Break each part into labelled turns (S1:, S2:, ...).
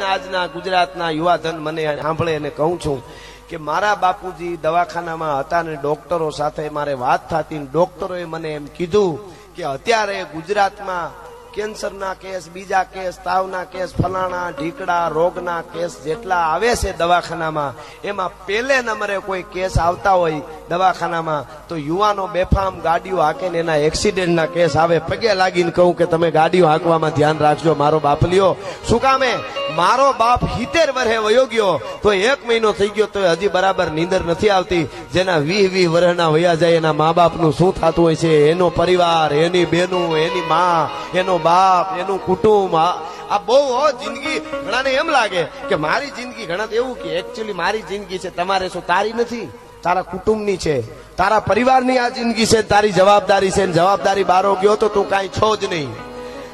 S1: આજના ગુજરાતના યુવાધન મને સાંભળે અને કહું છું કે મારા બાપુજી દવાખાનામાં હતા ને ડોક્ટરો સાથે મારે વાત થતી, ડોક્ટરોએ મને એમ કીધું કે અત્યારે ગુજરાતમાં કેન્સરના કેસ, બીજા કેસ, તાવના કેસ, ફલાણા ઢીકડા રોગના કેસ જેટલા આવે છે દવાખાનામાં, એમાં પહેલે નંબરે કોઈ કેસ આવતા હોય દવાખાનામાં તો યુવાનો બેફામ ગાડીઓ હાકે ને એના એક્સિડન્ટના કેસ આવે. પગે લાગીને કહું કે તમે ગાડીઓ હાંકવામાં ધ્યાન રાખજો. મારો બાપ લ્યો, શું કામે? મારો બાપ 70 વર્ષે વયો ગયો તો 1 મહિનો થઈ ગયો તો હજી બરાબર નીંદર નથી આવતી. જેના 20 વર્ષના વયા જાય એના મા બાપનું શું થતું હોય છે, એનો પરિવાર, એની બેનું, એની માં, એનો બાપ, એનું કુટુંબ. આ બહુ જિંદગી ઘણાને એમ લાગે કે મારી જિંદગી, ઘણા એવું કે એકચ્યુઅલી મારી જિંદગી છે, તમારે શું? તારી નથી, તારા કુટુંબની છે, તારા પરિવારની આ જિંદગી છે, તારી જવાબદારી છે. જવાબદારી બારો ગયો તો તું કાંઈ છો જ નહીં.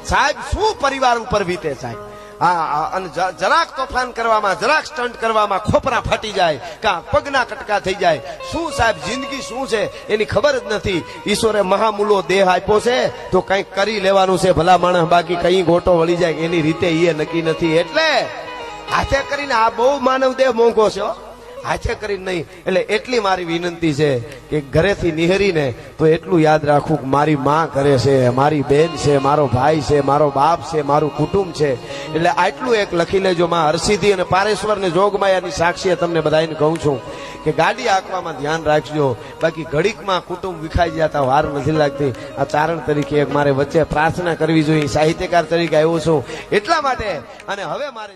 S1: સાહેબ શું પરિવાર ઉપર વીતે સાહેબ. હા, અને જરાક તોફાન કરવામાં, જરાક સ્ટન્ટ કરવામાં ખોપરા ફાટી જાય, કા પગના કટકા થઈ જાય. શું સાહેબ જિંદગી શું છે એની ખબર જ નથી. ઈશ્વરે મહામૂલો દેહ આપ્યો છે તો કંઈક કરી લેવાનું છે ભલા માણસ, બાકી કઈ ગોટો વળી જાય એની રીતે એ નક્કી નથી. એટલે હાથે કરીને આ બહુ માનવ દેહ મોંઘો છે, હાથે કરીને નહીં. એટલે એટલી મારી વિનંતી છે કે ઘરેથી નિહરીને તો એટલું યાદ રાખવું કે મારી માં ઘરે છે, મારી બેન છે, મારો ભાઈ છે, મારો બાપ છે, મારું કુટુંબ છે. એટલે આટલું એક લખી લેજો. માં હરસિદ્ધિ અને પારેશ્વર ને જોગમાયાની સાક્ષીએ તમને બધાને કહું છું કે ગાડી હાંકવામાં ધ્યાન રાખજો. બાકી ઘડીકમાં કુટુંબ વિખાઈ જતા વાર નથી લાગતી. આ ચારણ તરીકે એક મારે વચ્ચે પ્રાર્થના કરવી જોઈએ, સાહિત્યકાર તરીકે આવ્યો છું એટલા માટે. અને હવે મારે